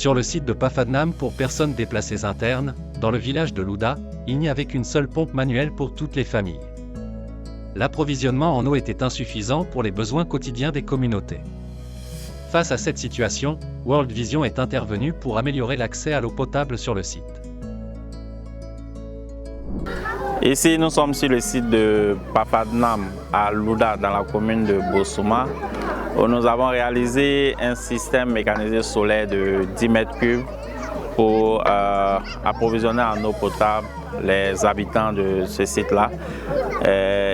Sur le site de Pafadnam pour personnes déplacées internes, dans le village de Louda, il n'y avait qu'une seule pompe manuelle pour toutes les familles. L'approvisionnement en eau était insuffisant pour les besoins quotidiens des communautés. Face à cette situation, World Vision est intervenu pour améliorer l'accès à l'eau potable sur le site. Ici, nous sommes sur le site de Pafadnam à Louda, dans la commune de Bossouma, où nous avons réalisé un système mécanisé solaire de 10 mètres cubes pour approvisionner en eau potable les habitants de ce site-là.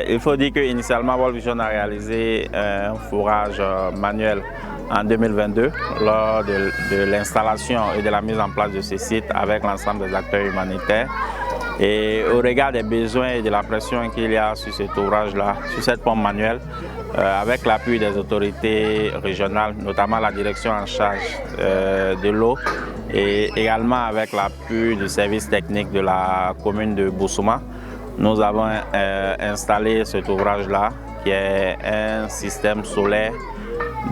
Il faut dire qu'initialement, World Vision a réalisé un forage manuel en 2022 lors de l'installation et de la mise en place de ce site avec l'ensemble des acteurs humanitaires. Et au regard des besoins et de la pression qu'il y a sur cet ouvrage-là, sur cette pompe manuelle, avec l'appui des autorités régionales, notamment la direction en charge de l'eau, et également avec l'appui du service technique de la commune de Bossouma, nous avons installé cet ouvrage-là, qui est un système solaire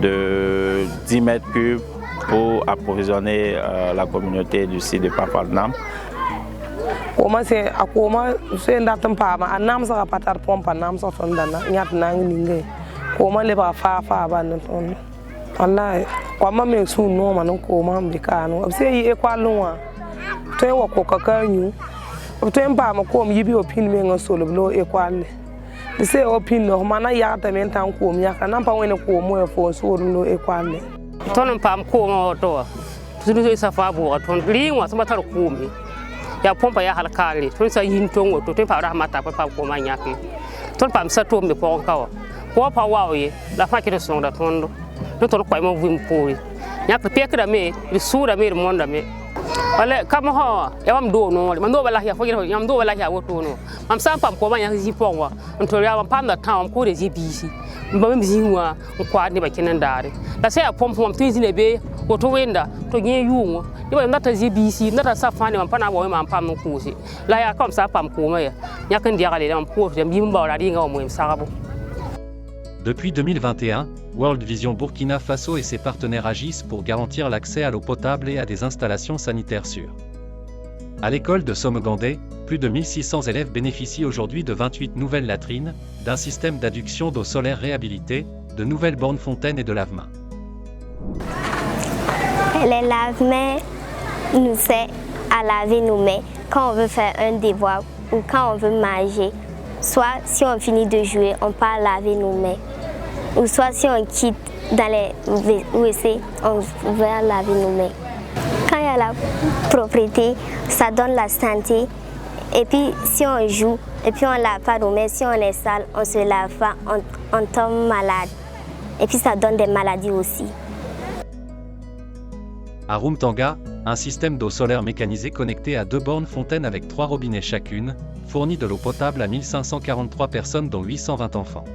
de 10 mètres cubes pour approvisionner la communauté du site de Pafadnam. Koma se akoma se ndatam pa ma anam sa patar pompa nam sa fondana nyat nang ninge koma le ba fa ba nan ton wallahi koma me su no ma nan koma mbikano se yi e kwalunwa to e wako kakanyu to en pa ma kom yibi opin me ngasolo blo e kwalle de se opin no mana ya ta men tan kom ya kana pa wene komo e fo so lo e kwalle ton pam koma to su sa fa bo ton liwa sama tar komi ya pompa ya halkali ton sa yin tongo to pa rahmata pa ko ma nyaki ton pam sa to me ko kawa ko pa wawe la fa ki son da tondo to ton ko mo vim pori nyak pe kra me ri sura me monda me wala kam ho ya wam do no man do bala ya fo yam do bala ya woto no mam sam pam ko ma nyak ji pongwa to ya pam da town ko de ji bisi mbam mi zinwa ko adi ba kinen dare da se ya pompa mam tin zine be woto wenda to nye yungo iba ndata ZBC ndata safani mampana bo mampam kusi la ya comme ça pam kuma ya nyakan diagale mam ko dem bimba la dinga mo msarabo. Depuis 2021, World Vision Burkina Faso et ses partenaires agissent pour garantir l'accès à l'eau potable et à des installations sanitaires sûres. À l'école de Somegandé, plus de 1600 élèves bénéficient aujourd'hui de 28 nouvelles latrines, d'un système d'adduction d'eau solaire réhabilité, de nouvelles bornes fontaines et de lave-mains. Les lave-mains nous aident à laver nos mains quand on veut faire un devoir ou quand on veut manger. Soit si on finit de jouer, on peut laver nos mains. Ou soit si on quitte dans les WC, on va laver nos mains. Quand il y a la propriété, ça donne la santé. Et puis si on joue et puis on ne lave pas nos mains, si on est sale, on ne se lave pas, on tombe malade. Et puis ça donne des maladies aussi. À Rumtanga, un système d'eau solaire mécanisé connecté à 2 bornes fontaines avec 3 robinets chacune, fournit de l'eau potable à 1543 personnes dont 820 enfants.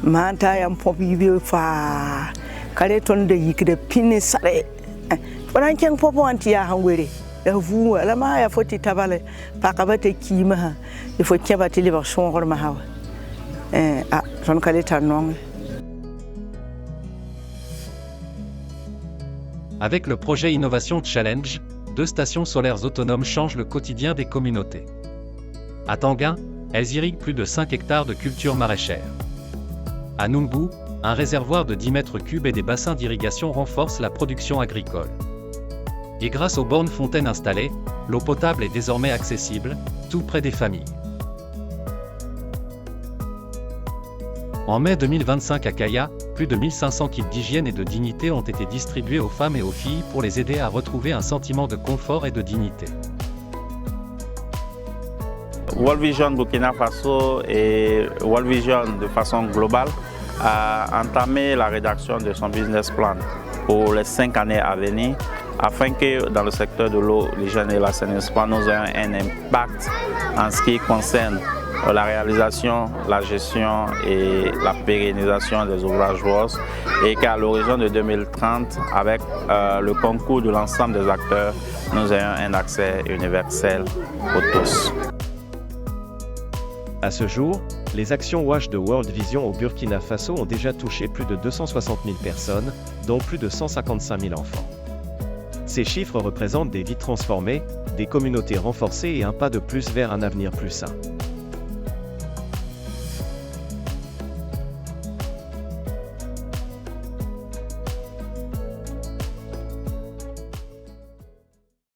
Manta yam popi bi fa kare ton de yikde pinne sare wana ken popo anti ya hangwere da vu ala ma ya foti tabale pa ka bate kima ha il faut que bate liba shongor ma hawa ton kale tanon. Avec le projet Innovation Challenge, 2 stations solaires autonomes changent le quotidien des communautés. À Tanguin, elles irriguent plus de 5 hectares de cultures maraîchères. À Numbu, un réservoir de 10 mètres cubes et des bassins d'irrigation renforcent la production agricole. Et grâce aux bornes fontaines installées, l'eau potable est désormais accessible, tout près des familles. En mai 2025 à Kaya, plus de 1500 kits d'hygiène et de dignité ont été distribués aux femmes et aux filles pour les aider à retrouver un sentiment de confort et de dignité. World Vision Burkina Faso et World Vision de façon globale a entamé la rédaction de son business plan pour les 5 années à venir afin que dans le secteur de l'eau, l'hygiène et l'assainissement, nous ayons un impact en ce qui concerne la réalisation, la gestion et la pérennisation des ouvrages WOS, et qu'à l'horizon de 2030, avec le concours de l'ensemble des acteurs, nous ayons un accès universel pour tous. À ce jour, les actions WASH de World Vision au Burkina Faso ont déjà touché plus de 260 000 personnes, dont plus de 155 000 enfants. Ces chiffres représentent des vies transformées, des communautés renforcées et un pas de plus vers un avenir plus sain.